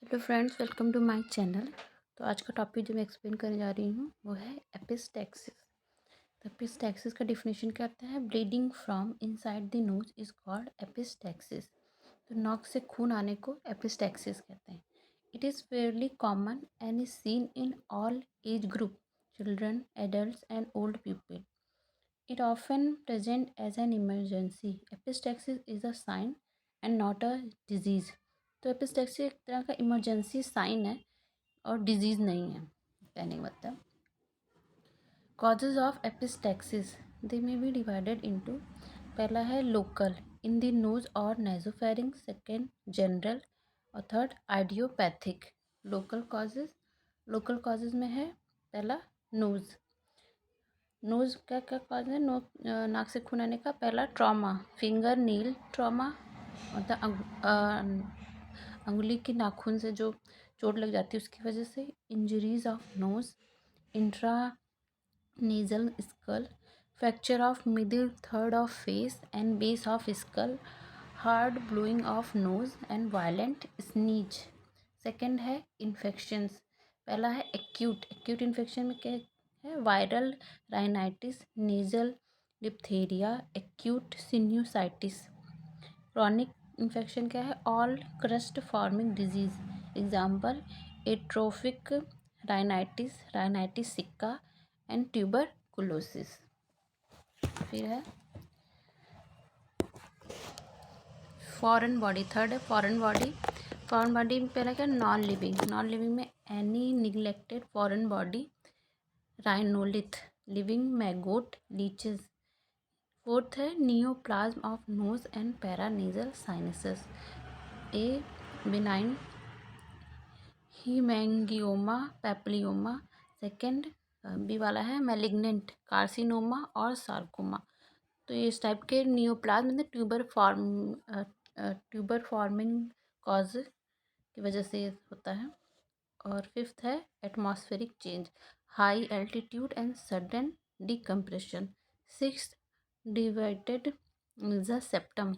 Hello friends, welcome to my channel. तो आज का टॉपिक जो मैं एक्सप्लेन करने जा रही हूँ वो है एपिस्टैक्सिस। तो एपिस्टैक्सिस का डिफिनेशन क्या आता है? Bleeding from inside the nose is called epistaxis. तो नाक से खून आने को एपिस्टैक्सिस कहते हैं। It is Fairlie common and is seen in all age group, children, adult and old people. It often present as an emergency. Epistaxis is a sign and not a disease. तो epistaxis एक तरह का emergency sign है और disease नहीं है कहने का मतलब। कॉजेज ऑफ एपिस्टैक्सिस दे में बी डिवाइडेड इनटू, पहला है लोकल इन द नोज और नेजोफेरिंग, सेकेंड जनरल और थर्ड आइडियोपैथिक। लोकल कॉजेज में है पहला नोज़। नोज़ क्या क्या कॉज है नाक से खून आने का? पहला ट्रॉमा, फिंगर नील ट्रॉमा, मतलब अंगुली के नाखून से जो चोट लग जाती है उसकी वजह से। Injuries of nose, intra nasal skull, fracture of middle third of face and base of skull, hard blowing of nose and violent sneeze. Second है इन्फेक्शंस। पहला है एक्यूट इन्फेक्शन में क्या है? Viral rhinitis, nasal diphtheria, acute sinusitis. Chronic infection क्या है? All crust forming disease, example atrophic rhinitis sicca and tuberculosis. फिर है फॉरेन बॉडी। थर्ड है फॉरेन बॉडी में पहला क्या? नॉन लिविंग में any neglected foreign body, rhinolith, living maggot, leeches. Fourth है neoplasm of nose and paranasal sinuses, A benign haemangioma papilloma. Second B वाला है मैलिग्नेंट कार्सिनोमा और सार्कोमा। तो ये इस टाइप के नियोप्लाज्म में ट्यूबर फॉर्मिंग कॉज की वजह से होता है। और फिफ्थ है atmospheric change, high altitude and sudden decompression. Sixth divided Mirza septum.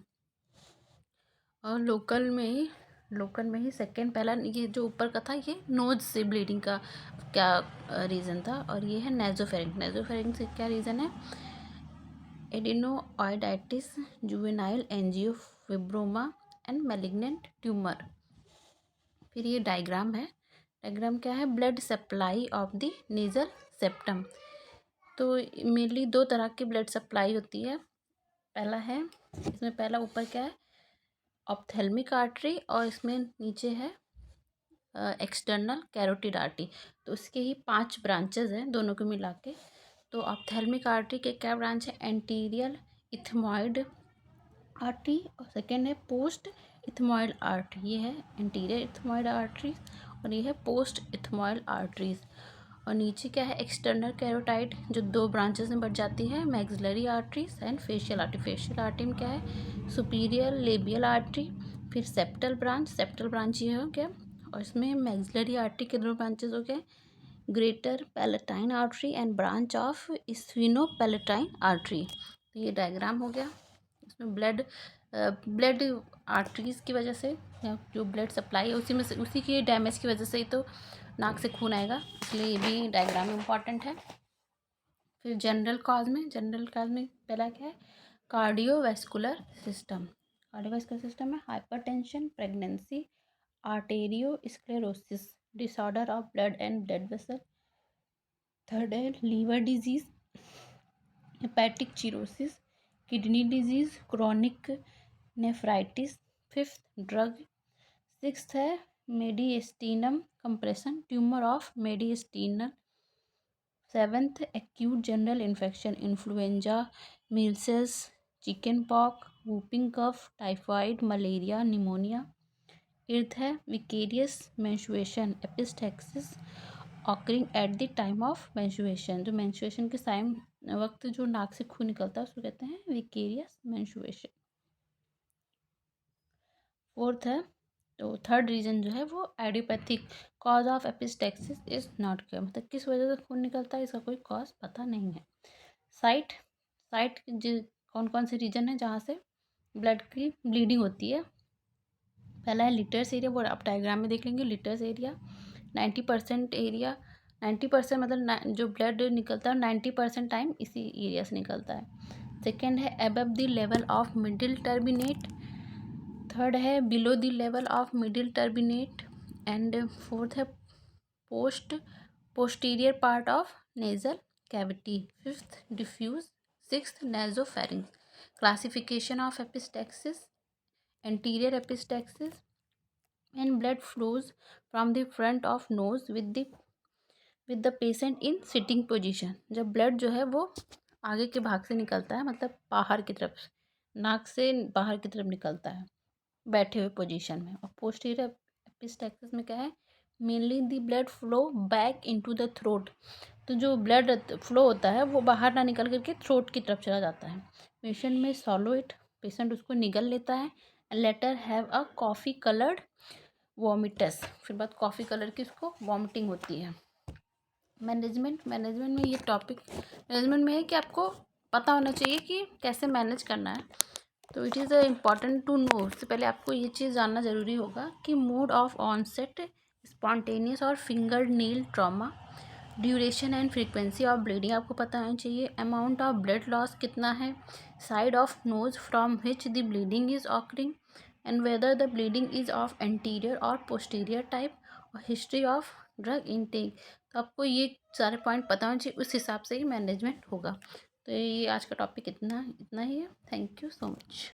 और लोकल में ही सेकेंड, पहला ये जो ऊपर का था ये नोज से ब्लीडिंग का क्या रीज़न था, और ये है नेजोफेरिंग से क्या रीज़न है? एडिनोआइडाइटिस, जुवेनाइल एंजियोफिब्रोमा एंड मैलिग्नेंट ट्यूमर। फिर ये डायग्राम है। डायग्राम क्या है? Blood supply of the nasal septum. तो मेनली दो तरह की ब्लड सप्लाई होती है। पहला है, इसमें पहला ऊपर क्या है? ऑप्थेल्मिक आर्टरी, और इसमें नीचे है एक्सटर्नल कैरोटिड आर्टरी। तो उसके ही 5 ब्रांचेस हैं दोनों को मिला के। तो ऑप्थेल्मिक आर्टरी के क्या ब्रांच है? एंटीरियल इथमॉइड आर्टरी, और सेकेंड है पोस्ट इथमॉइड आर्टरी। ये है एंटीरियर इथमॉइड आर्टरी और ये है पोस्ट इथमॉइड आर्टरीज। और नीचे क्या है? एक्सटर्नल कैरोटाइड, जो 2 ब्रांचेस में बढ़ जाती है, maxillary arteries and facial artery. Facial artery में क्या है? Superior labial artery. फिर सेप्टल ब्रांच ये हो गया, और इसमें मैक्सिलरी आर्टरी के 2 ब्रांचेस हो गए, greater palatine artery and branch of sphenopalatine artery. तो ये डायग्राम हो गया। इसमें ब्लड आर्टरीज़ की वजह से, या जो ब्लड सप्लाई है उसी की डैमेज की वजह से ही तो नाक से खून आएगा, इसलिए ये भी डायग्राम इम्पॉर्टेंट है। फिर जनरल कॉज में पहला क्या है? कार्डियोवैस्कुलर सिस्टम है hypertension, pregnancy, arteriosclerosis, disorder of blood and blood vessel. Third है liver disease, hepatic cirrhosis, kidney disease, chronic nephritis. Fifth drug. Sixth है mediastinum compression, tumour of mediastinal. Seventh acute general infection, influenza, measles, chicken pox, whooping cough, typhoid, malaria, pneumonia. Eighth है vicarious menstruation, epistaxis occurring at the time of menstruation. जो menstruation के time वक्त जो नाक से खून निकलता है उसको कहते हैं विकेरियस मेंस्ट्रुएशन। फोर्थ है, तो थर्ड रीजन जो है वो idiopathic. Cause of epistaxis is not clear, मतलब किस वजह से खून निकलता है इसका कोई कॉज पता नहीं है। साइट कौन कौन से रीजन है जहाँ से ब्लड की ब्लीडिंग होती है? पहला है लिटर्स एरिया, वो आप डायग्राम में देख लेंगे। लिटर्स एरिया 90% एरिया, 90% मतलब जो ब्लड निकलता है 90% टाइम इसी एरिया से निकलता है। सेकेंड है above the level of middle turbinate. Third है below the level of middle turbinate. And fourth है posterior part of nasal cavity. Fifth diffuse. Sixth nasopharynx. Classification of epistaxis, anterior epistaxis, and blood flows from the front of nose with the patient in sitting position। जब blood जो है वो आगे के भाग से निकलता है, मतलब बाहर की तरफ, नाक से बाहर की तरफ निकलता है बैठे हुए पोजीशन में। और पोस्टीरियर एपिस्टैक्सिस में क्या है, mainly the blood flow back into the throat. तो जो ब्लड फ्लो होता है वो बाहर ना निकल करके थ्रोट की तरफ चला जाता है। पेशेंट में सॉलो इट, पेशेंट उसको निगल लेता है। Later have a coffee coloured vomitus, फिर बाद कॉफ़ी कलर की उसको वॉमिटिंग होती है। मैनेजमेंट में ये टॉपिक मैनेजमेंट में है कि आपको पता होना चाहिए कि कैसे मैनेज करना है। तो it is important to know, उससे पहले आपको ये चीज़ जानना ज़रूरी होगा कि मोड ऑफ ऑनसेट स्पॉन्टेनियस और fingernail trauma, duration and frequency of bleeding आपको पता होना चाहिए। अमाउंट ऑफ ब्लड लॉस कितना है, side of nose from which the bleeding is occurring, and whether the bleeding is of anterior और posterior type, और history of drug intake. तो आपको ये सारे पॉइंट पता होना चाहिए, उस हिसाब से ही मैनेजमेंट होगा। तो ये आज का टॉपिक इतना इतना ही है। Thank you so much.